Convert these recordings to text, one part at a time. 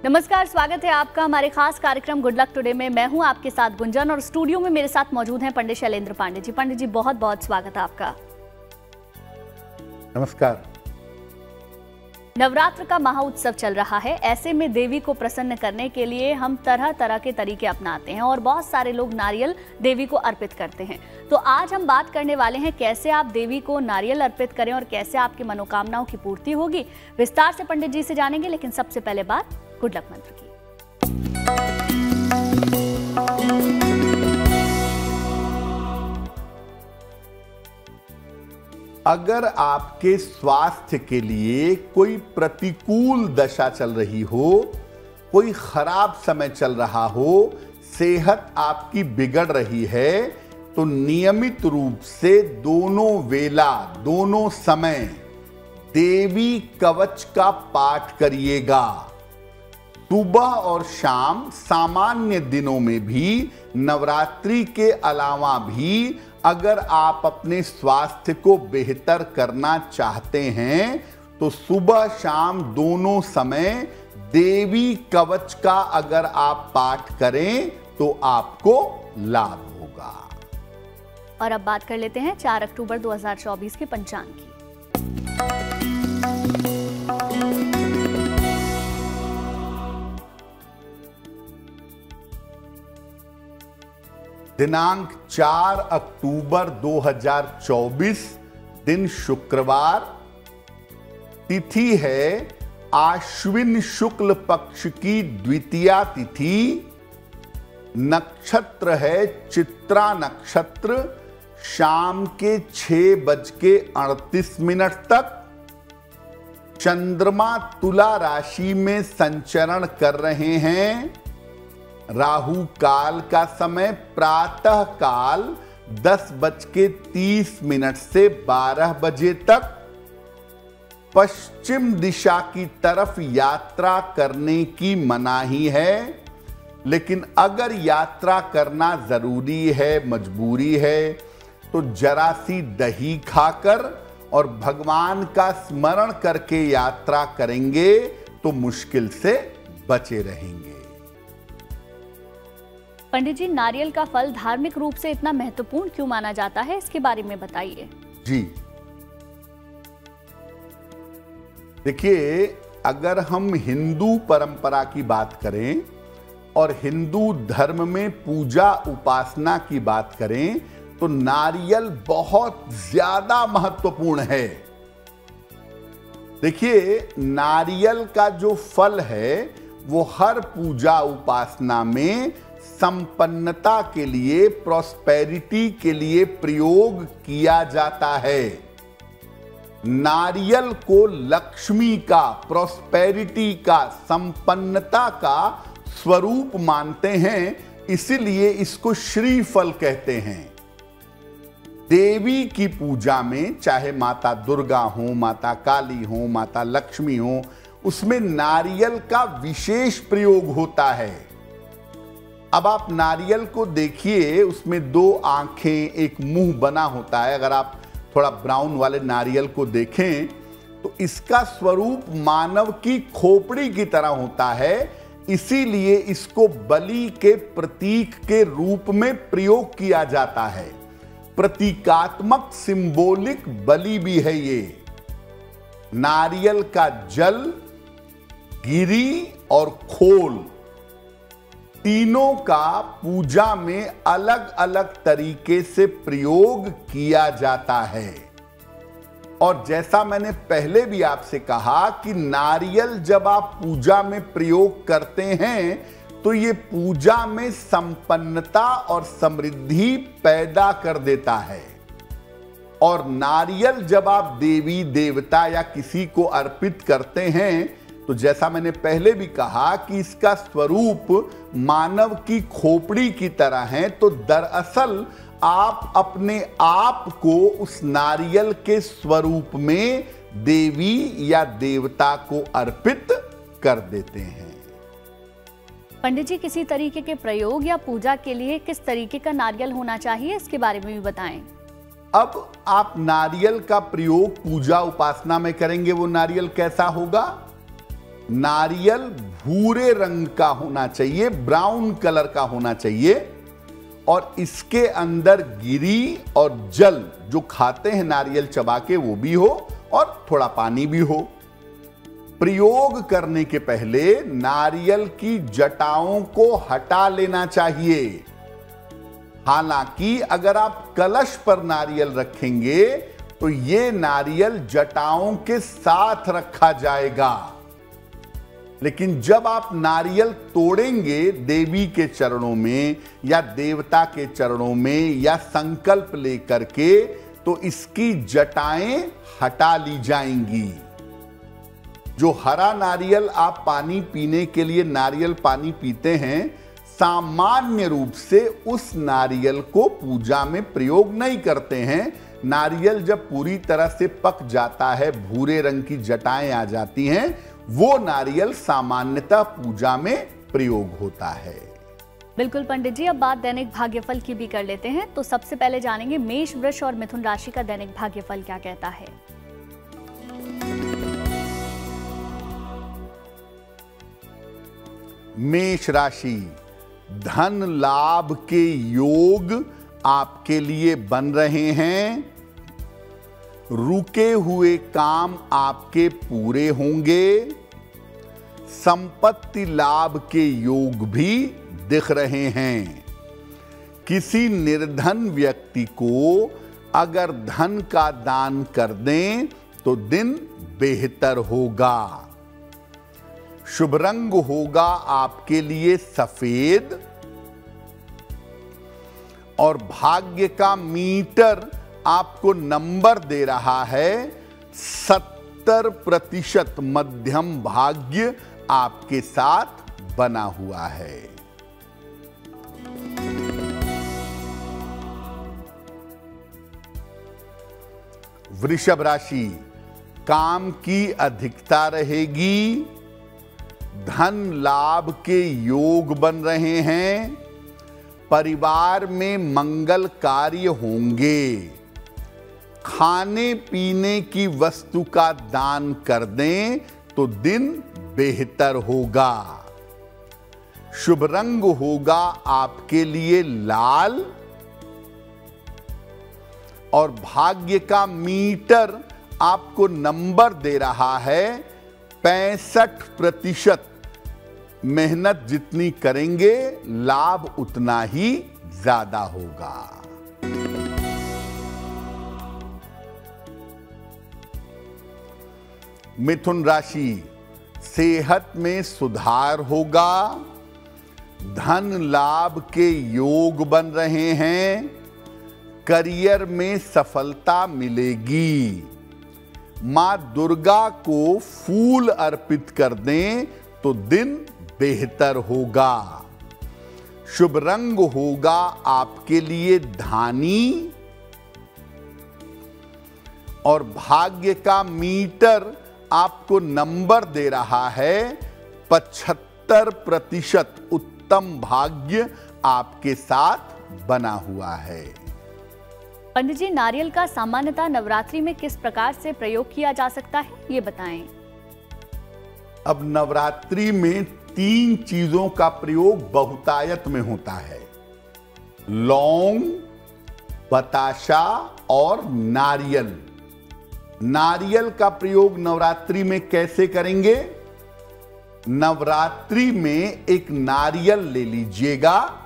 नमस्कार, स्वागत है आपका हमारे खास कार्यक्रम गुड लक टुडे में। मैं हूं आपके साथ गुंजन और स्टूडियो में मेरे साथ मौजूद हैं पंडित शैलेंद्र पांडे जी। पंडित जी, बहुत बहुत स्वागत है आपका। नमस्कार। नवरात्र का महाउत्सव चल रहा है, ऐसे में देवी को प्रसन्न करने के लिए हम तरह तरह के तरीके अपनाते हैं और बहुत सारे लोग नारियल देवी को अर्पित करते हैं। तो आज हम बात करने वाले हैं कैसे आप देवी को नारियल अर्पित करें और कैसे आपकी मनोकामनाओं की पूर्ति होगी। विस्तार से पंडित जी से जानेंगे, लेकिन सबसे पहले बात गुड लक मंत्र की। अगर आपके स्वास्थ्य के लिए कोई प्रतिकूल दशा चल रही हो, कोई खराब समय चल रहा हो, सेहत आपकी बिगड़ रही है, तो नियमित रूप से दोनों वेला, दोनों समय देवी कवच का पाठ करिएगा। सुबह और शाम सामान्य दिनों में भी, नवरात्रि के अलावा भी अगर आप अपने स्वास्थ्य को बेहतर करना चाहते हैं तो सुबह शाम दोनों समय देवी कवच का अगर आप पाठ करें तो आपको लाभ होगा। और अब बात कर लेते हैं 4 अक्टूबर 2024 के पंचांग की। दिनांक 4 अक्टूबर 2024, दिन शुक्रवार, तिथि है आश्विन शुक्ल पक्ष की द्वितीया तिथि, नक्षत्र है चित्रा नक्षत्र, शाम के 6:38 तक। चंद्रमा तुला राशि में संचरण कर रहे हैं। राहु काल का समय प्रातः काल 10:30 से 12 बजे तक। पश्चिम दिशा की तरफ यात्रा करने की मनाही है, लेकिन अगर यात्रा करना जरूरी है, मजबूरी है, तो जरा सी दही खाकर और भगवान का स्मरण करके यात्रा करेंगे तो मुश्किल से बचे रहेंगे। पंडित जी, नारियल का फल धार्मिक रूप से इतना महत्वपूर्ण क्यों माना जाता है, इसके बारे में बताइए। जी देखिए, अगर हम हिंदू परंपरा की बात करें और हिंदू धर्म में पूजा उपासना की बात करें तो नारियल बहुत ज्यादा महत्वपूर्ण है। देखिए, नारियल का जो फल है वो हर पूजा उपासना में संपन्नता के लिए, प्रॉस्पेरिटी के लिए प्रयोग किया जाता है। नारियल को लक्ष्मी का, प्रॉस्पेरिटी का, संपन्नता का स्वरूप मानते हैं, इसीलिए इसको श्रीफल कहते हैं। देवी की पूजा में चाहे माता दुर्गा हो, माता काली हो, माता लक्ष्मी हो, उसमें नारियल का विशेष प्रयोग होता है। अब आप नारियल को देखिए, उसमें 2 आंखें, एक मुंह बना होता है। अगर आप थोड़ा ब्राउन वाले नारियल को देखें तो इसका स्वरूप मानव की खोपड़ी की तरह होता है, इसीलिए इसको बलि के प्रतीक के रूप में प्रयोग किया जाता है। प्रतीकात्मक, सिंबॉलिक बलि भी है ये। नारियल का जल, गिरी और खोल, तीनों का पूजा में अलग अलग तरीके से प्रयोग किया जाता है। और जैसा मैंने पहले भी आपसे कहा कि नारियल जब आप पूजा में प्रयोग करते हैं तो ये पूजा में संपन्नता और समृद्धि पैदा कर देता है। और नारियल जब आप देवी देवता या किसी को अर्पित करते हैं तो जैसा मैंने पहले भी कहा कि इसका स्वरूप मानव की खोपड़ी की तरह है, तो दरअसल आप अपने आप को उस नारियल के स्वरूप में देवी या देवता को अर्पित कर देते हैं। पंडित जी, किसी तरीके के प्रयोग या पूजा के लिए किस तरीके का नारियल होना चाहिए, इसके बारे में भी बताएं। अब आप नारियल का प्रयोग पूजा उपासना में करेंगे, वो नारियल कैसा होगा? नारियल भूरे रंग का होना चाहिए, ब्राउन कलर का होना चाहिए, और इसके अंदर गिरी और जल जो खाते हैं नारियल चबा के वो भी हो और थोड़ा पानी भी हो। प्रयोग करने के पहले नारियल की जटाओं को हटा लेना चाहिए। हालांकि अगर आप कलश पर नारियल रखेंगे तो ये नारियल जटाओं के साथ रखा जाएगा, लेकिन जब आप नारियल तोड़ेंगे देवी के चरणों में या देवता के चरणों में या संकल्प लेकर के, तो इसकी जटाएं हटा ली जाएंगी। जो हरा नारियल आप पानी पीने के लिए नारियल पानी पीते हैं, सामान्य रूप से उस नारियल को पूजा में प्रयोग नहीं करते हैं। नारियल जब पूरी तरह से पक जाता है, भूरे रंग की जटाएं आ जाती हैं, वो नारियल सामान्यतः पूजा में प्रयोग होता है। बिल्कुल पंडित जी, अब बात दैनिक भाग्यफल की भी कर लेते हैं। तो सबसे पहले जानेंगे मेष, वृष और मिथुन राशि का दैनिक भाग्यफल क्या कहता है। मेष राशि, धन लाभ के योग आपके लिए बन रहे हैं। रुके हुए काम आपके पूरे होंगे। संपत्ति लाभ के योग भी दिख रहे हैं। किसी निर्धन व्यक्ति को अगर धन का दान कर दें तो दिन बेहतर होगा। शुभ रंग होगा आपके लिए सफेद, और भाग्य का मीटर आपको नंबर दे रहा है 70% मध्यम भाग्य आपके साथ बना हुआ है। वृषभ राशि, काम की अधिकता रहेगी। धन लाभ के योग बन रहे हैं। परिवार में मंगल कार्य होंगे। खाने पीने की वस्तु का दान कर दें तो दिन बेहतर होगा। शुभ रंग होगा आपके लिए लाल, और भाग्य का मीटर आपको नंबर दे रहा है 65%। मेहनत जितनी करेंगे लाभ उतना ही ज्यादा होगा। मिथुन राशि, सेहत में सुधार होगा। धन लाभ के योग बन रहे हैं। करियर में सफलता मिलेगी। मां दुर्गा को फूल अर्पित कर दें तो दिन बेहतर होगा। शुभ रंग होगा आपके लिए धानी, और भाग्य का मीटर आपको नंबर दे रहा है 75%। उत्तम भाग्य आपके साथ बना हुआ है। पंडित जी, नारियल का सामान्यतः नवरात्रि में किस प्रकार से प्रयोग किया जा सकता है, ये बताएं। अब नवरात्रि में 3 चीजों का प्रयोग बहुतायत में होता है: लौंग, बताशा और नारियल। नारियल का प्रयोग नवरात्रि में कैसे करेंगे? नवरात्रि में एक नारियल ले लीजिएगा,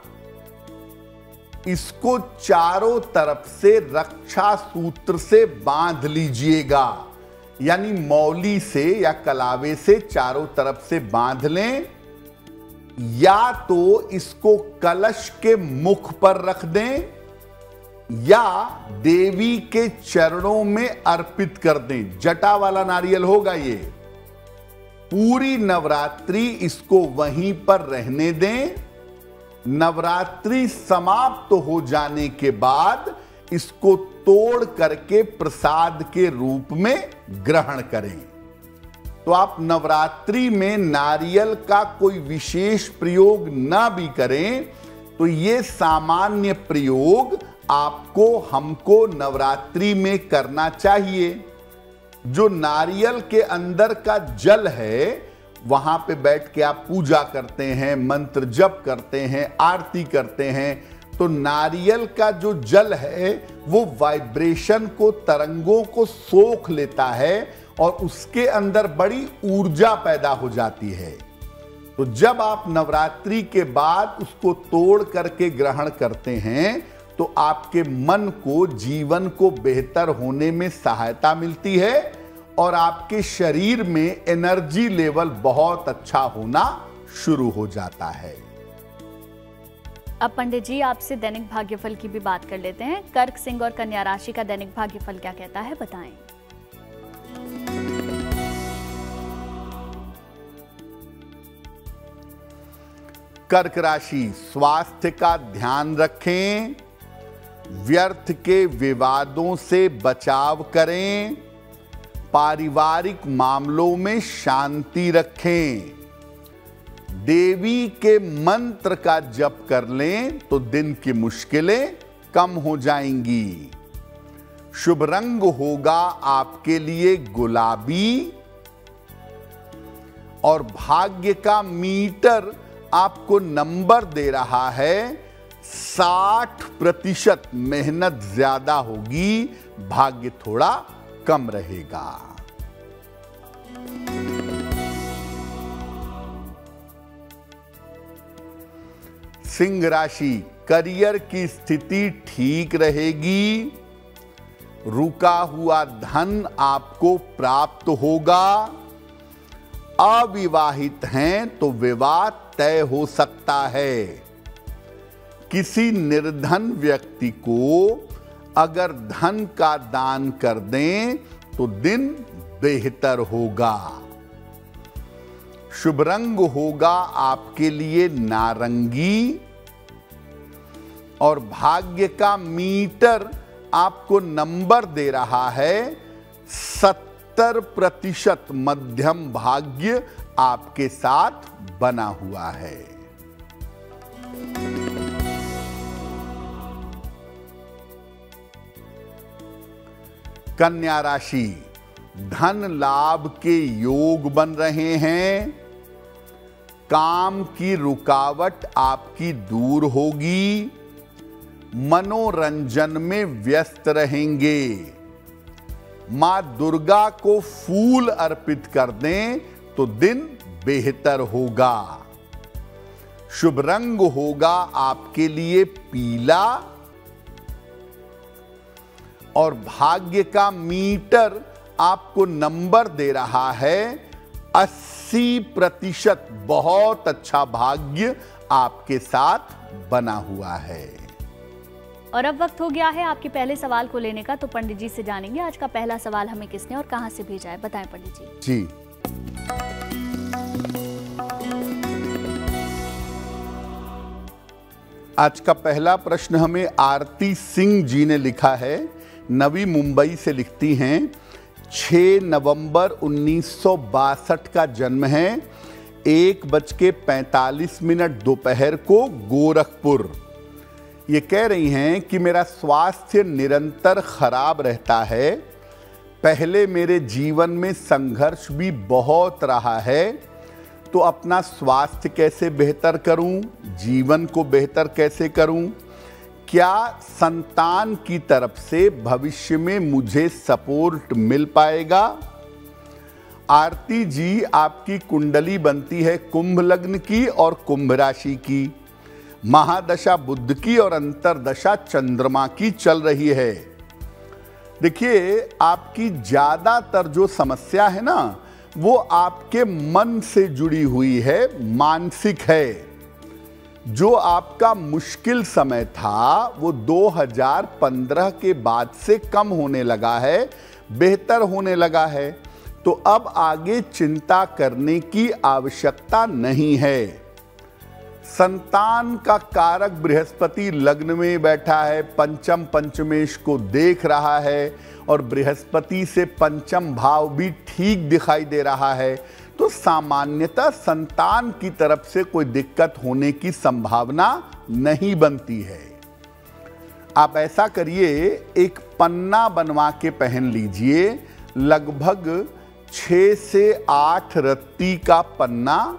इसको चारों तरफ से रक्षा सूत्र से बांध लीजिएगा, यानी मौली से या कलावे से चारों तरफ से बांध लें, या तो इसको कलश के मुख पर रख दें या देवी के चरणों में अर्पित कर दें। जटा वाला नारियल होगा ये। पूरी नवरात्रि इसको वहीं पर रहने दें। नवरात्रि समाप्त हो जाने के बाद इसको तोड़ करके प्रसाद के रूप में ग्रहण करें। तो आप नवरात्रि में नारियल का कोई विशेष प्रयोग ना भी करें तो ये सामान्य प्रयोग आपको हमको नवरात्रि में करना चाहिए। जो नारियल के अंदर का जल है वहां पे बैठ के आप पूजा करते हैं, मंत्र जप करते हैं, आरती करते हैं, तो नारियल का जो जल है वो वाइब्रेशन को, तरंगों को सोख लेता है और उसके अंदर बड़ी ऊर्जा पैदा हो जाती है। तो जब आप नवरात्रि के बाद उसको तोड़ करके ग्रहण करते हैं तो आपके मन को, जीवन को बेहतर होने में सहायता मिलती है और आपके शरीर में एनर्जी लेवल बहुत अच्छा होना शुरू हो जाता है। अब पंडित जी आपसे दैनिक भाग्यफल की भी बात कर लेते हैं। कर्क, सिंह और कन्या राशि का दैनिक भाग्यफल क्या कहता है, बताएं। कर्क राशि, स्वास्थ्य का ध्यान रखें, व्यर्थ के विवादों से बचाव करें, पारिवारिक मामलों में शांति रखें, देवी के मंत्र का जप कर लें तो दिन की मुश्किलें कम हो जाएंगी। शुभ रंग होगा आपके लिए गुलाबी और भाग्य का मीटर आपको नंबर दे रहा है 60%। मेहनत ज्यादा होगी, भाग्य थोड़ा कम रहेगा। सिंह राशि, करियर की स्थिति ठीक रहेगी, रुका हुआ धन आपको प्राप्त होगा, अविवाहित हैं तो विवाह तय हो सकता है। किसी निर्धन व्यक्ति को अगर धन का दान कर दें तो दिन बेहतर होगा। शुभ रंग होगा आपके लिए नारंगी और भाग्य का मीटर आपको नंबर दे रहा है 70%। मध्यम भाग्य आपके साथ बना हुआ है। कन्या राशि, धन लाभ के योग बन रहे हैं, काम की रुकावट आपकी दूर होगी, मनोरंजन में व्यस्त रहेंगे, मां दुर्गा को फूल अर्पित कर दें तो दिन बेहतर होगा। शुभ रंग होगा आपके लिए पीला और भाग्य का मीटर आपको नंबर दे रहा है 80%। बहुत अच्छा भाग्य आपके साथ बना हुआ है। और अब वक्त हो गया है आपके पहले सवाल को लेने का, तो पंडित जी से जानेंगे आज का पहला सवाल हमें किसने और कहां से भेजा है, बताएं पंडित जी। जी, आज का पहला प्रश्न हमें आरती सिंह जी ने लिखा है। नवी मुंबई से लिखती हैं। 6 नवंबर 1962 का जन्म है। 1:45 दोपहर को गोरखपुर। ये कह रही हैं कि मेरा स्वास्थ्य निरंतर खराब रहता है। पहले मेरे जीवन में संघर्ष भी बहुत रहा है, तो अपना स्वास्थ्य कैसे बेहतर करूं, जीवन को बेहतर कैसे करूं, क्या संतान की तरफ से भविष्य में मुझे सपोर्ट मिल पाएगा? आरती जी, आपकी कुंडली बनती है कुंभ लग्न की और कुंभ राशि की। महादशा बुध की और अंतरदशा चंद्रमा की चल रही है। देखिए, आपकी ज्यादातर जो समस्या है ना, वो आपके मन से जुड़ी हुई है, मानसिक है। जो आपका मुश्किल समय था वो 2015 के बाद से कम होने लगा है, बेहतर होने लगा है। तो अब आगे चिंता करने की आवश्यकता नहीं है। संतान का कारक बृहस्पति लग्न में बैठा है, पंचम पंचमेश को देख रहा है और बृहस्पति से पंचम भाव भी ठीक दिखाई दे रहा है। तो सामान्यतः संतान की तरफ से कोई दिक्कत होने की संभावना नहीं बनती है। आप ऐसा करिए, एक पन्ना बनवा के पहन लीजिए। लगभग 6 से 8 रत्ती का पन्ना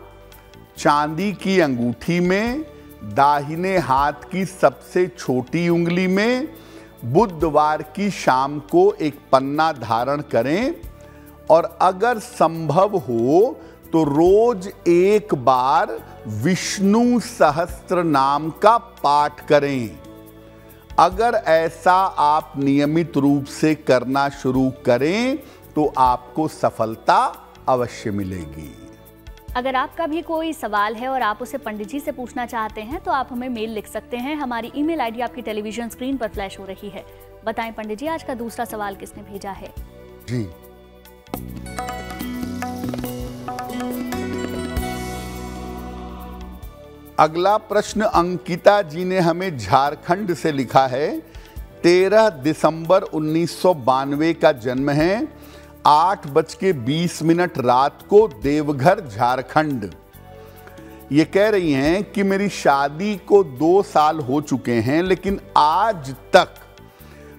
चांदी की अंगूठी में, दाहिने हाथ की सबसे छोटी उंगली में, बुधवार की शाम को एक पन्ना धारण करें और अगर संभव हो तो रोज एक बार विष्णु सहस्त्र नाम का पाठ करें। अगर ऐसा आप नियमित रूप से करना शुरू करें तो आपको सफलता अवश्य मिलेगी। अगर आपका भी कोई सवाल है और आप उसे पंडित जी से पूछना चाहते हैं तो आप हमें मेल लिख सकते हैं। हमारी ईमेल आईडी आपकी टेलीविजन स्क्रीन पर फ्लैश हो रही है। बताएं पंडित जी, आज का दूसरा सवाल किसने भेजा है? जी, अगला प्रश्न अंकिता जी ने हमें झारखंड से लिखा है। 13 दिसंबर 1992 का जन्म है। 8:20 रात को, देवघर झारखंड। ये कह रही हैं कि मेरी शादी को 2 साल हो चुके हैं, लेकिन आज तक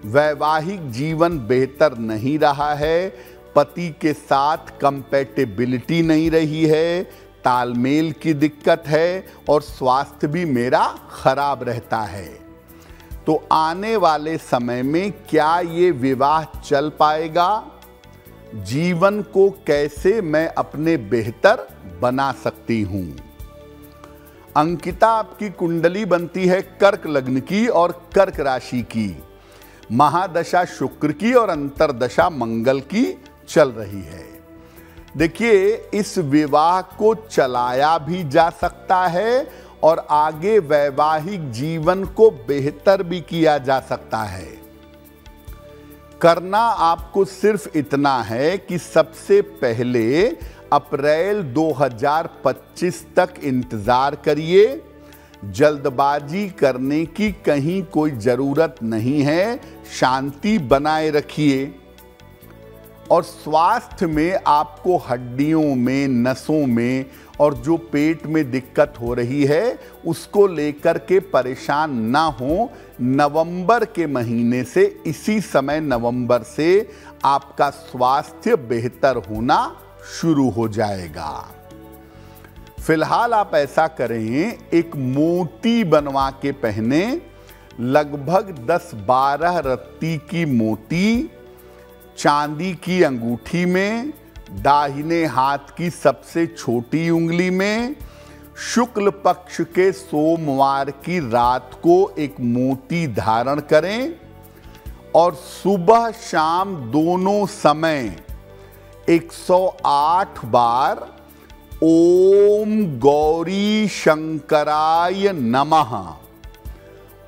वैवाहिक जीवन बेहतर नहीं रहा है। पति के साथ कंपैटिबिलिटी नहीं रही है, तालमेल की दिक्कत है और स्वास्थ्य भी मेरा खराब रहता है। तो आने वाले समय में क्या ये विवाह चल पाएगा? जीवन को कैसे मैं अपने बेहतर बना सकती हूं? अंकिता, आपकी कुंडली बनती है कर्क लग्न की और कर्क राशि की। महादशा शुक्र की और अंतरदशा मंगल की चल रही है। देखिए, इस विवाह को चलाया भी जा सकता है और आगे वैवाहिक जीवन को बेहतर भी किया जा सकता है। करना आपको सिर्फ इतना है कि सबसे पहले अप्रैल 2025 तक इंतजार करिए। जल्दबाजी करने की कहीं कोई जरूरत नहीं है। शांति बनाए रखिए और स्वास्थ्य में आपको हड्डियों में, नसों में और जो पेट में दिक्कत हो रही है उसको लेकर के परेशान ना हो। नवंबर के महीने से, इसी समय नवंबर से आपका स्वास्थ्य बेहतर होना शुरू हो जाएगा। फिलहाल आप ऐसा करें, एक मोती बनवा के पहने। लगभग 10-12 रत्ती की मोती चांदी की अंगूठी में, दाहिने हाथ की सबसे छोटी उंगली में, शुक्ल पक्ष के सोमवार की रात को एक मोती धारण करें और सुबह शाम दोनों समय 108 बार ओम गौरी शंकराय नमः,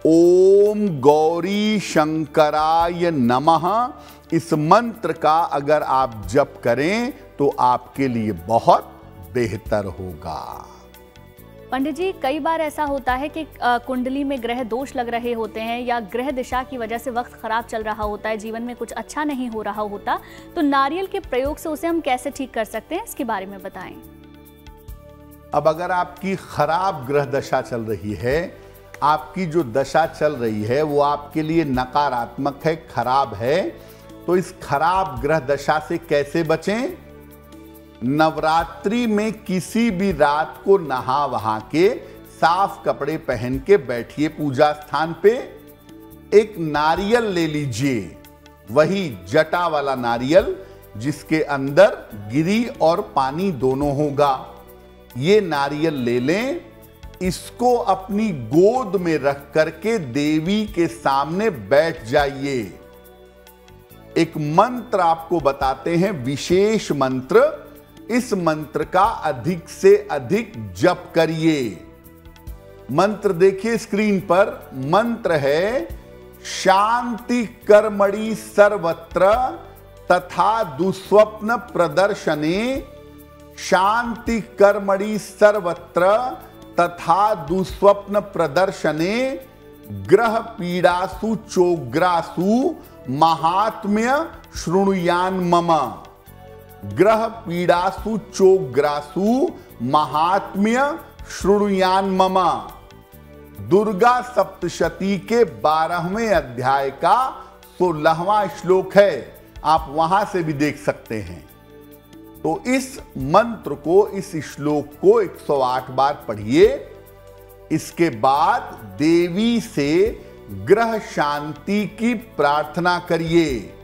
ओम गौरी शंकराय नमः, इस मंत्र का अगर आप जप करें तो आपके लिए बहुत बेहतर होगा। पंडित जी, कई बार ऐसा होता है कि कुंडली में ग्रह दोष लग रहे होते हैं या ग्रह दिशा की वजह से वक्त खराब चल रहा होता है, जीवन में कुछ अच्छा नहीं हो रहा होता, तो नारियल के प्रयोग से उसे हम कैसे ठीक कर सकते हैं, इसके बारे में बताएं। अब अगर आपकी खराब ग्रह दशा चल रही है, आपकी जो दशा चल रही है वो आपके लिए नकारात्मक है, खराब है, तो इस खराब ग्रह दशा से कैसे बचें? नवरात्रि में किसी भी रात को नहा वहा के साफ कपड़े पहन के बैठिए पूजा स्थान पे। एक नारियल ले लीजिए, वही जटा वाला नारियल जिसके अंदर गिरी और पानी दोनों होगा। ये नारियल ले लें, इसको अपनी गोद में रख करके देवी के सामने बैठ जाइए। एक मंत्र आपको बताते हैं, विशेष मंत्र। इस मंत्र का अधिक से अधिक जप करिए। मंत्र देखिए स्क्रीन पर। मंत्र है शांति कर्मणि सर्वत्र तथा दुस्वप्न प्रदर्शने, शांति कर्मणि सर्वत्र तथा दुस्वप्न प्रदर्शने, ग्रह पीड़ासु चोग्रासु महात्म्य शृणुयान मम, ग्रह पीड़ासु चोग्रासु महात्म्य शृणुयान मम। दुर्गा सप्तशती के 12वें अध्याय का 16वां श्लोक है, आप वहां से भी देख सकते हैं। तो इस मंत्र को, इस श्लोक को 108 बार पढ़िए। इसके बाद देवी से ग्रह शांति की प्रार्थना करिए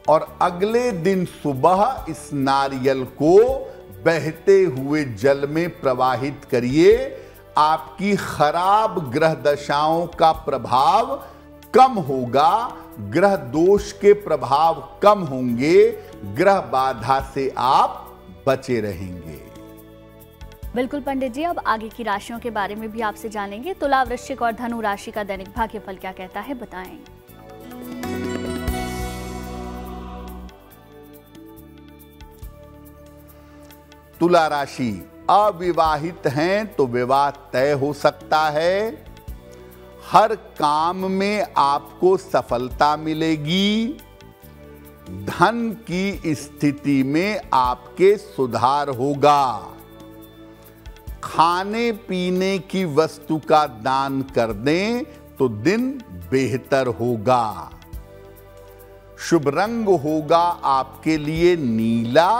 और अगले दिन सुबह इस नारियल को बहते हुए जल में प्रवाहित करिए। आपकी खराब ग्रह दशाओं का प्रभाव कम होगा, ग्रह दोष के प्रभाव कम होंगे, ग्रह बाधा से आप बचे रहेंगे। बिल्कुल पंडित जी, अब आगे की राशियों के बारे में भी आपसे जानेंगे। तुला, वृश्चिक और धनु राशि का दैनिक भाग्यफल क्या कहता है, बताएं। तुला राशि, अविवाहित हैं तो विवाह तय हो सकता है। हर काम में आपको सफलता मिलेगी। धन की स्थिति में आपके सुधार होगा। खाने पीने की वस्तु का दान कर दें तो दिन बेहतर होगा। शुभ रंग होगा आपके लिए नीला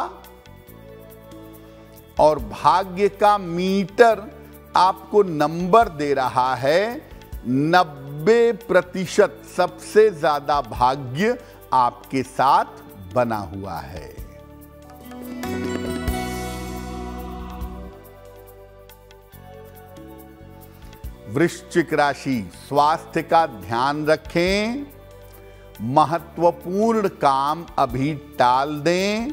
और भाग्य का मीटर आपको नंबर दे रहा है 90%। सबसे ज्यादा भाग्य आपके साथ बना हुआ है। वृश्चिक राशि, स्वास्थ्य का ध्यान रखें। महत्वपूर्ण काम अभी टाल दें।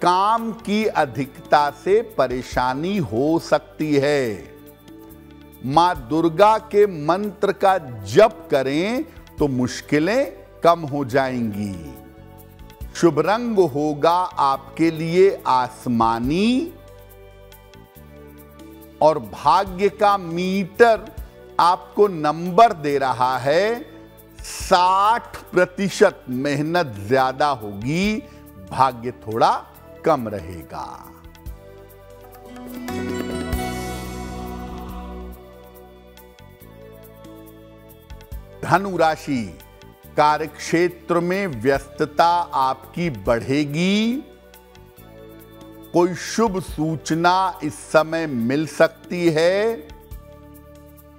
काम की अधिकता से परेशानी हो सकती है। मां दुर्गा के मंत्र का जप करें तो मुश्किलें कम हो जाएंगी। शुभ रंग होगा आपके लिए आसमानी और भाग्य का मीटर आपको नंबर दे रहा है 60%। मेहनत ज्यादा होगी, भाग्य थोड़ा कम रहेगा। धनु राशि, कार्यक्षेत्र में व्यस्तता आपकी बढ़ेगी। कोई शुभ सूचना इस समय मिल सकती है।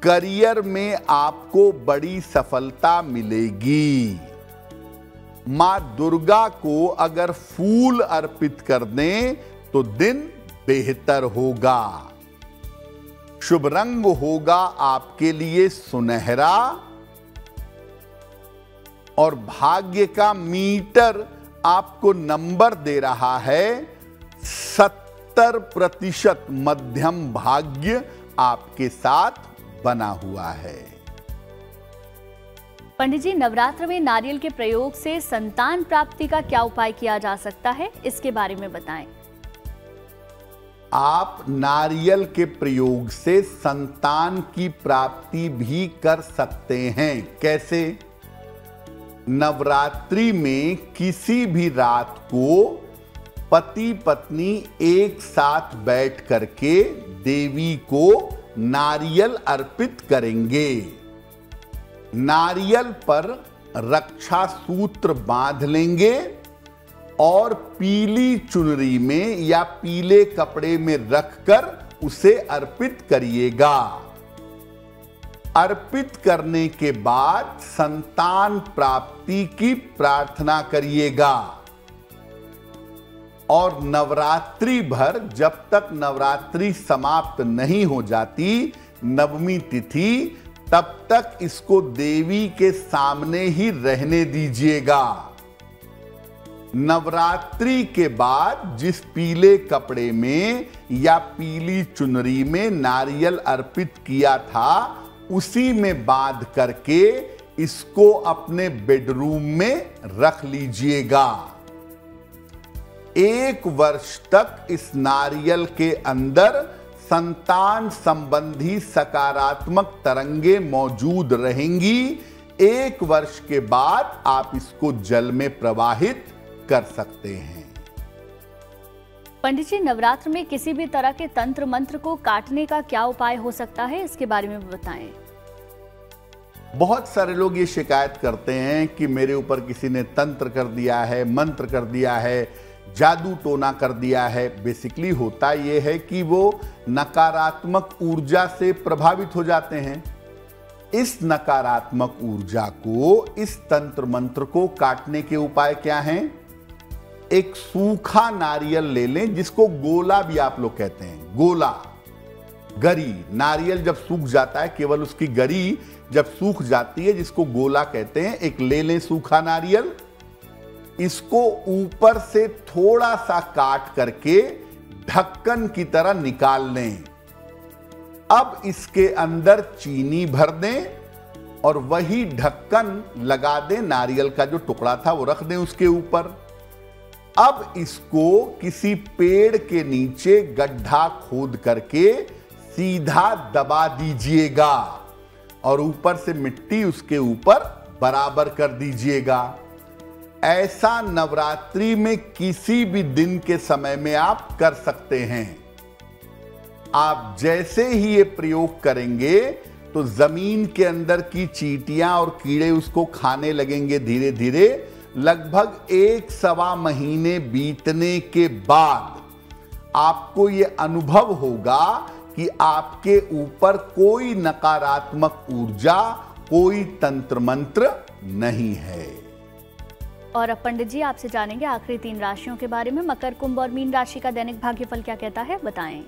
करियर में आपको बड़ी सफलता मिलेगी। मां दुर्गा को अगर फूल अर्पित कर दें तो दिन बेहतर होगा। शुभ रंग होगा आपके लिए सुनहरा और भाग्य का मीटर आपको नंबर दे रहा है 70%। मध्यम भाग्य आपके साथ बना हुआ है। पंडित जी, नवरात्र में नारियल के प्रयोग से संतान प्राप्ति का क्या उपाय किया जा सकता है, इसके बारे में बताएं। आप नारियल के प्रयोग से संतान की प्राप्ति भी कर सकते हैं। कैसे? नवरात्रि में किसी भी रात को पति पत्नी एक साथ बैठ करके देवी को नारियल अर्पित करेंगे। नारियल पर रक्षा सूत्र बांध लेंगे और पीली चुनरी में या पीले कपड़े में रखकर उसे अर्पित करिएगा। अर्पित करने के बाद संतान प्राप्ति की प्रार्थना करिएगा और नवरात्रि भर, जब तक नवरात्रि समाप्त नहीं हो जाती, नवमी तिथि, तब तक इसको देवी के सामने ही रहने दीजिएगा। नवरात्रि के बाद जिस पीले कपड़े में या पीली चुनरी में नारियल अर्पित किया था, उसी में बांध करके इसको अपने बेडरूम में रख लीजिएगा। 1 वर्ष तक इस नारियल के अंदर संतान संबंधी सकारात्मक तरंगे मौजूद रहेंगी। 1 वर्ष के बाद आप इसको जल में प्रवाहित कर सकते हैं। पंडित जी, नवरात्र में किसी भी तरह के तंत्र मंत्र को काटने का क्या उपाय हो सकता है, इसके बारे में बताएं। बहुत सारे लोग ये शिकायत करते हैं कि मेरे ऊपर किसी ने तंत्र कर दिया है, मंत्र कर दिया है, जादू टोना कर दिया है। बेसिकली होता यह है कि वो नकारात्मक ऊर्जा से प्रभावित हो जाते हैं। इस नकारात्मक ऊर्जा को, इस तंत्र मंत्र को काटने के उपाय क्या हैं? एक सूखा नारियल ले लें, जिसको गोला भी आप लोग कहते हैं। गोला, गरी, नारियल जब सूख जाता है, केवल उसकी गरी जब सूख जाती है, जिसको गोला कहते हैं, एक ले लें सूखा नारियल। इसको ऊपर से थोड़ा सा काट करके ढक्कन की तरह निकाल लें। अब इसके अंदर चीनी भर दें और वही ढक्कन लगा दें। नारियल का जो टुकड़ा था वो रख दें उसके ऊपर। अब इसको किसी पेड़ के नीचे गड्ढा खोद करके सीधा दबा दीजिएगा और ऊपर से मिट्टी उसके ऊपर बराबर कर दीजिएगा। ऐसा नवरात्रि में किसी भी दिन के समय में आप कर सकते हैं। आप जैसे ही ये प्रयोग करेंगे तो जमीन के अंदर की चींटियां और कीड़े उसको खाने लगेंगे धीरे धीरे। लगभग 1-1.25 महीने बीतने के बाद आपको ये अनुभव होगा कि आपके ऊपर कोई नकारात्मक ऊर्जा, कोई तंत्र मंत्र नहीं है। और अब पंडित जी आपसे जानेंगे आखिरी 3 राशियों के बारे में। मकर, कुंभ और मीन राशि का दैनिक भाग्यफल क्या कहता है, बताएं।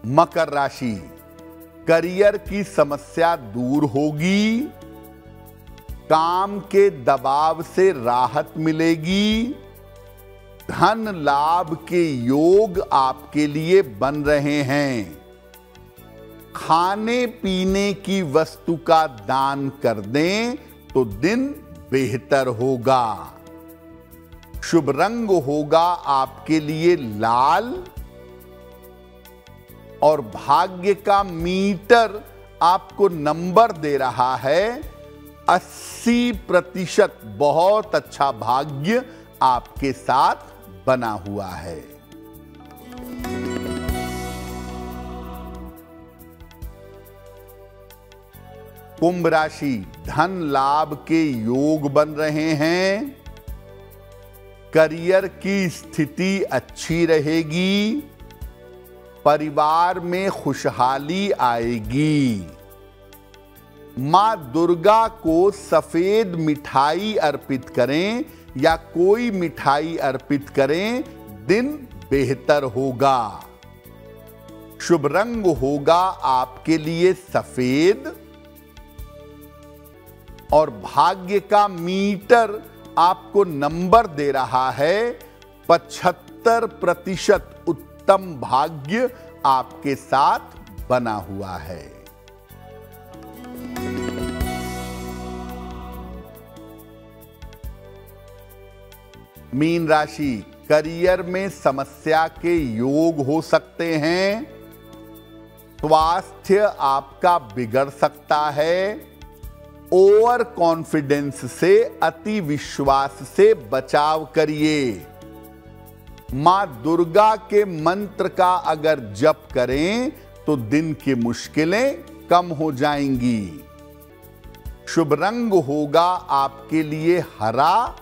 मकर राशि, करियर की समस्या दूर होगी, काम के दबाव से राहत मिलेगी, धन लाभ के योग आपके लिए बन रहे हैं। खाने पीने की वस्तु का दान कर दें तो दिन बेहतर होगा। शुभ रंग होगा आपके लिए लाल और भाग्य का मीटर आपको नंबर दे रहा है 80%। बहुत अच्छा भाग्य आपके साथ बना हुआ है। कुंभ राशि, धन लाभ के योग बन रहे हैं, करियर की स्थिति अच्छी रहेगी, परिवार में खुशहाली आएगी। मां दुर्गा को सफेद मिठाई अर्पित करें या कोई मिठाई अर्पित करें, दिन बेहतर होगा। शुभ रंग होगा आपके लिए सफेद और भाग्य का मीटर आपको नंबर दे रहा है 75%। उत्तम भाग्य आपके साथ बना हुआ है। मीन राशि, करियर में समस्या के योग हो सकते हैं, स्वास्थ्य आपका बिगड़ सकता है, ओवर कॉन्फिडेंस से, अति विश्वास से बचाव करिए। मां दुर्गा के मंत्र का अगर जप करें तो दिन की मुश्किलें कम हो जाएंगी। शुभ रंग होगा आपके लिए हरा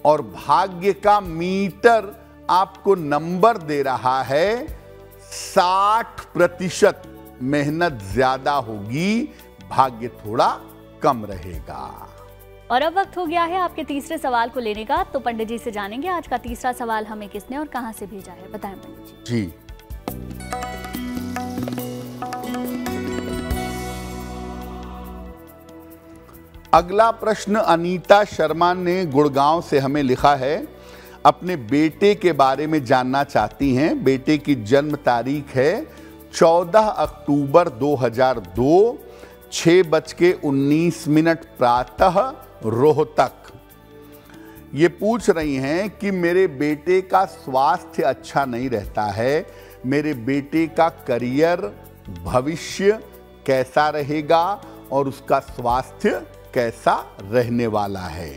और भाग्य का मीटर आपको नंबर दे रहा है 60%। मेहनत ज्यादा होगी, भाग्य थोड़ा कम रहेगा। और अब वक्त हो गया है आपके तीसरे सवाल को लेने का। तो पंडित जी से जानेंगे आज का तीसरा सवाल हमें किसने और कहां से भेजा है, बताएं पंडित जी। अगला प्रश्न अनीता शर्मा ने गुड़गांव से हमें लिखा है। अपने बेटे के बारे में जानना चाहती हैं। बेटे की जन्म तारीख है 14 अक्टूबर 2002, 6:19 प्रातः, रोहतक। ये पूछ रही हैं कि मेरे बेटे का स्वास्थ्य अच्छा नहीं रहता है, मेरे बेटे का करियर, भविष्य कैसा रहेगा और उसका स्वास्थ्य कैसा रहने वाला है।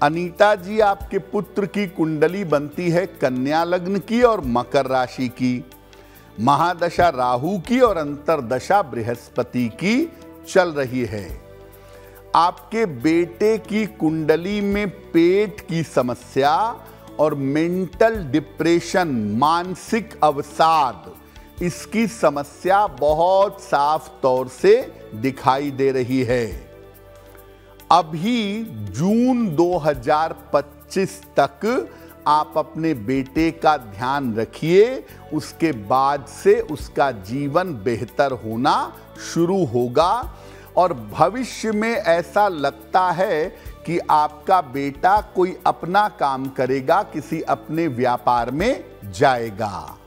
अनीता जी, आपके पुत्र की कुंडली बनती है कन्या लग्न की और मकर राशि की। महादशा राहु की और अंतरदशा बृहस्पति की चल रही है। आपके बेटे की कुंडली में पेट की समस्या और मेंटल डिप्रेशन, मानसिक अवसाद, इसकी समस्या बहुत साफ तौर से दिखाई दे रही है। अभी जून 2025 तक आप अपने बेटे का ध्यान रखिए, उसके बाद से उसका जीवन बेहतर होना शुरू होगा और भविष्य में ऐसा लगता है कि आपका बेटा कोई अपना काम करेगा, किसी अपने व्यापार में जाएगा।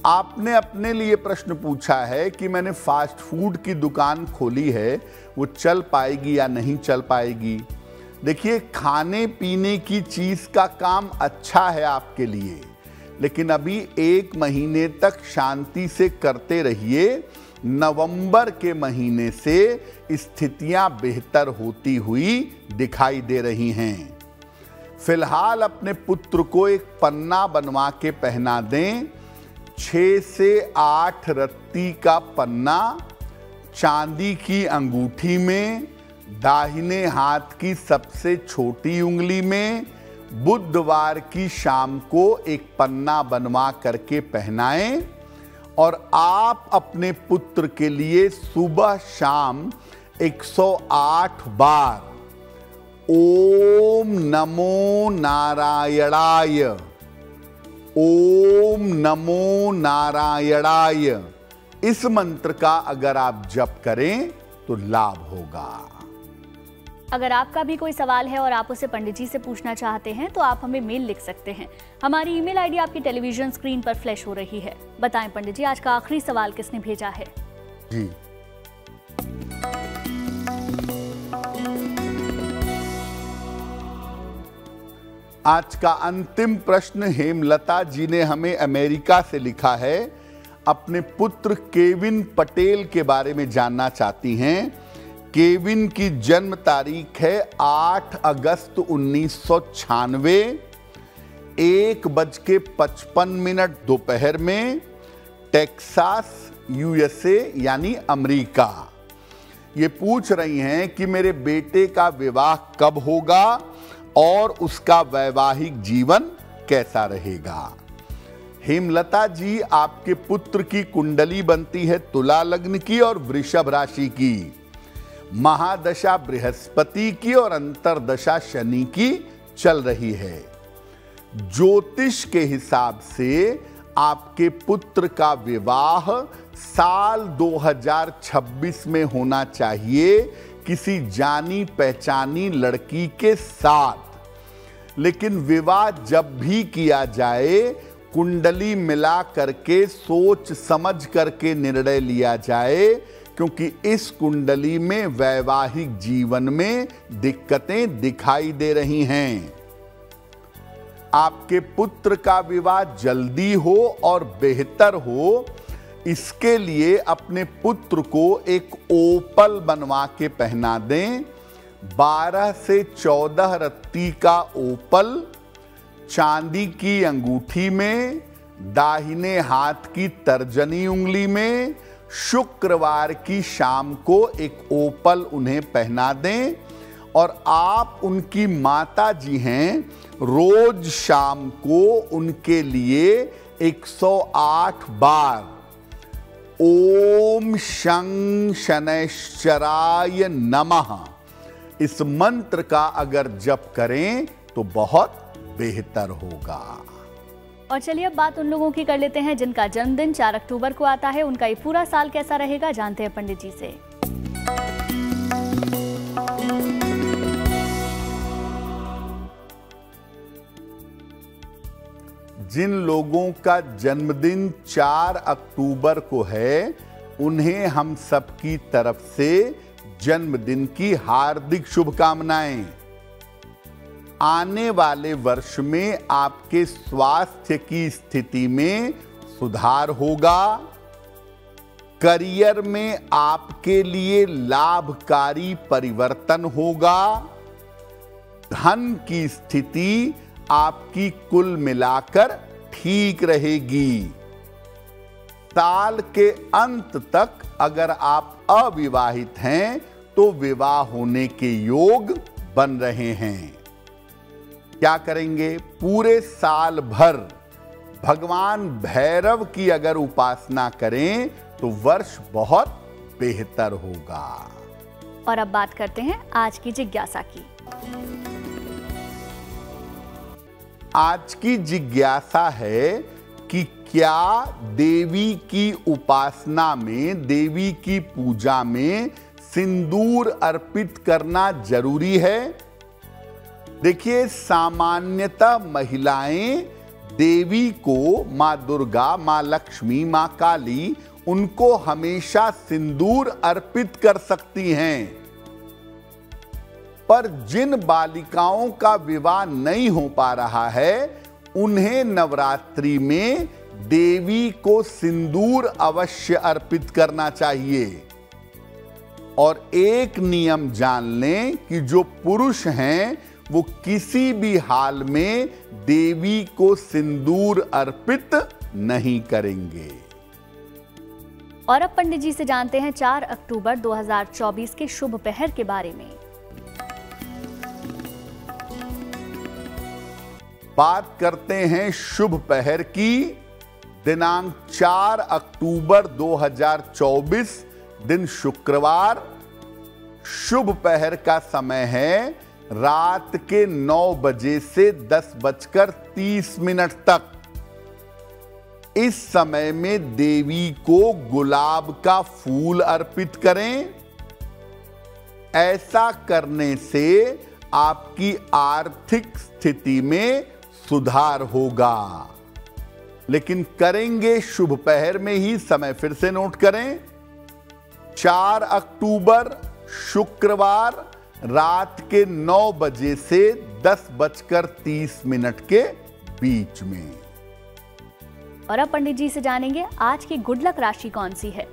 आपने अपने लिए प्रश्न पूछा है कि मैंने फास्ट फूड की दुकान खोली है, वो चल पाएगी या नहीं चल पाएगी। देखिए, खाने पीने की चीज का काम अच्छा है आपके लिए, लेकिन अभी 1 महीने तक शांति से करते रहिए। नवंबर के महीने से स्थितियां बेहतर होती हुई दिखाई दे रही हैं। फिलहाल अपने पुत्र को एक पन्ना बनवा के पहना दें। 6 से 8 रत्ती का पन्ना चांदी की अंगूठी में, दाहिने हाथ की सबसे छोटी उंगली में, बुधवार की शाम को एक पन्ना बनवा करके पहनाएं और आप अपने पुत्र के लिए सुबह शाम 108 बार ओम नमो नारायणाय, ओम नमो नारायणाय, इस मंत्र का अगर आप जप करें तो लाभ होगा। अगर आपका भी कोई सवाल है और आप उसे पंडित जी से पूछना चाहते हैं तो आप हमें मेल लिख सकते हैं। हमारी ईमेल आईडी आपकी टेलीविजन स्क्रीन पर फ्लैश हो रही है। बताएं पंडित जी, आज का आखिरी सवाल किसने भेजा है? जी, आज का अंतिम प्रश्न हेमलता जी ने हमें अमेरिका से लिखा है। अपने पुत्र केविन पटेल के बारे में जानना चाहती हैं। केविन की जन्म तारीख है 8 अगस्त 1996, 1:55 दोपहर में, टेक्सास, यूएसए यानी अमेरिका। ये पूछ रही हैं कि मेरे बेटे का विवाह कब होगा और उसका वैवाहिक जीवन कैसा रहेगा। हेमलता जी, आपके पुत्र की कुंडली बनती है तुला लग्न की और वृषभ राशि की। महादशा बृहस्पति की और अंतरदशा शनि की चल रही है। ज्योतिष के हिसाब से आपके पुत्र का विवाह साल 2026 में होना चाहिए किसी जानी पहचानी लड़की के साथ। लेकिन विवाह जब भी किया जाए, कुंडली मिला करके सोच समझ करके निर्णय लिया जाए, क्योंकि इस कुंडली में वैवाहिक जीवन में दिक्कतें दिखाई दे रही हैं। आपके पुत्र का विवाह जल्दी हो और बेहतर हो, इसके लिए अपने पुत्र को एक ओपल बनवा के पहना दें। 12 से 14 रत्ती का ओपल चांदी की अंगूठी में, दाहिने हाथ की तर्जनी उंगली में, शुक्रवार की शाम को एक ओपल उन्हें पहना दें। और आप उनकी माता जी हैं, रोज शाम को उनके लिए 108 बार ओम शं शनैश्चराय नमः, इस मंत्र का अगर जप करें तो बहुत बेहतर होगा। और चलिए अब बात उन लोगों की कर लेते हैं जिनका जन्मदिन 4 अक्टूबर को आता है। उनका ये पूरा साल कैसा रहेगा, जानते हैं पंडित जी से। जिन लोगों का जन्मदिन 4 अक्टूबर को है, उन्हें हम सबकी तरफ से जन्मदिन की हार्दिक शुभकामनाएं। आने वाले वर्ष में आपके स्वास्थ्य की स्थिति में सुधार होगा। करियर में आपके लिए लाभकारी परिवर्तन होगा। धन की स्थिति आपकी कुल मिलाकर ठीक रहेगी। साल के अंत तक अगर आप अविवाहित हैं तो विवाह होने के योग बन रहे हैं। क्या करेंगे? पूरे साल भर भगवान भैरव की अगर उपासना करें तो वर्ष बहुत बेहतर होगा। और अब बात करते हैं आज की जिज्ञासा की। आज की जिज्ञासा है कि क्या देवी की उपासना में, देवी की पूजा में सिंदूर अर्पित करना जरूरी है? देखिए, सामान्यतः महिलाएं देवी को, मां दुर्गा, मां लक्ष्मी, मां काली, उनको हमेशा सिंदूर अर्पित कर सकती हैं। पर जिन बालिकाओं का विवाह नहीं हो पा रहा है उन्हें नवरात्रि में देवी को सिंदूर अवश्य अर्पित करना चाहिए। और एक नियम जान लें कि जो पुरुष हैं वो किसी भी हाल में देवी को सिंदूर अर्पित नहीं करेंगे। और अब पंडित जी से जानते हैं 4 अक्टूबर 2024 के शुभ पहर के बारे में। बात करते हैं शुभ पहर की। दिनांक 4 अक्टूबर 2024, दिन शुक्रवार। शुभ पहर का समय है रात के 9 बजे से 10:30 तक। इस समय में देवी को गुलाब का फूल अर्पित करें। ऐसा करने से आपकी आर्थिक स्थिति में सुधार होगा। लेकिन करेंगे शुभ पहर में ही, समय फिर से नोट करें। 4 अक्टूबर शुक्रवार रात के 9 बजे से 10:30 के बीच में। और अब पंडित जी से जानेंगे आज की गुड लक राशि कौन सी है।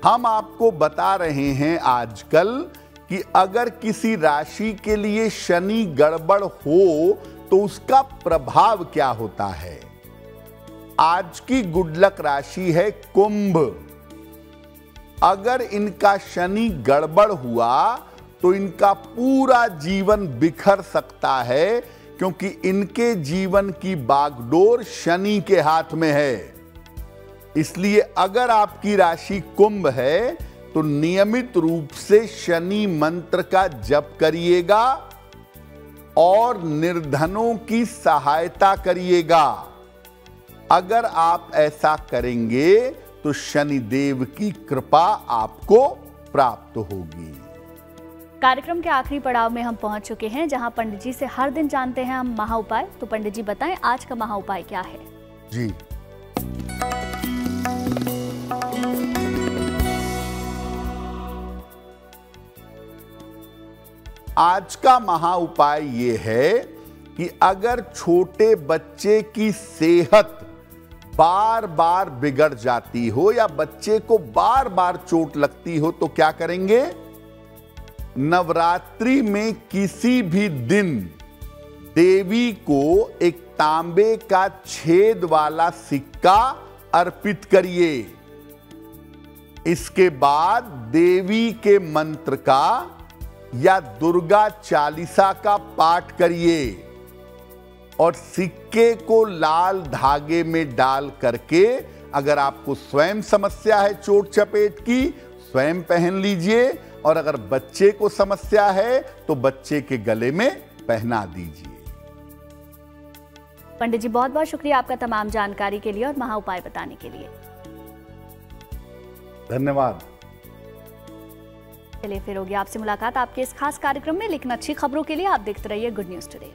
हम आपको बता रहे हैं आजकल कि अगर किसी राशि के लिए शनि गड़बड़ हो तो उसका प्रभाव क्या होता है। आज की गुड लक राशि है कुंभ। अगर इनका शनि गड़बड़ हुआ तो इनका पूरा जीवन बिखर सकता है, क्योंकि इनके जीवन की बागडोर शनि के हाथ में है। इसलिए अगर आपकी राशि कुंभ है तो नियमित रूप से शनि मंत्र का जप करिएगा और निर्धनों की सहायता करिएगा। अगर आप ऐसा करेंगे तो शनि देव की कृपा आपको प्राप्त होगी। कार्यक्रम के आखिरी पड़ाव में हम पहुंच चुके हैं, जहां पंडित जी से हर दिन जानते हैं हम महा उपाय। तो पंडित जी बताएं आज का महा उपाय क्या है। जी, आज का महा उपाय ये है कि अगर छोटे बच्चे की सेहत बार बार बिगड़ जाती हो या बच्चे को बार बार चोट लगती हो तो क्या करेंगे? नवरात्रि में किसी भी दिन देवी को एक तांबे का छेद वाला सिक्का अर्पित करिए। इसके बाद देवी के मंत्र का या दुर्गा चालीसा का पाठ करिए और सिक्के को लाल धागे में डाल करके, अगर आपको स्वयं समस्या है चोट चपेट की, स्वयं पहन लीजिए, और अगर बच्चे को समस्या है तो बच्चे के गले में पहना दीजिए। पंडित जी बहुत बहुत शुक्रिया आपका तमाम जानकारी के लिए और महा उपाय बताने के लिए। धन्यवाद। चलिए फिर होगी आपसे मुलाकात आपके इस खास कार्यक्रम में, लेकिन अच्छी खबरों के लिए आप देखते रहिए गुड न्यूज टुडे।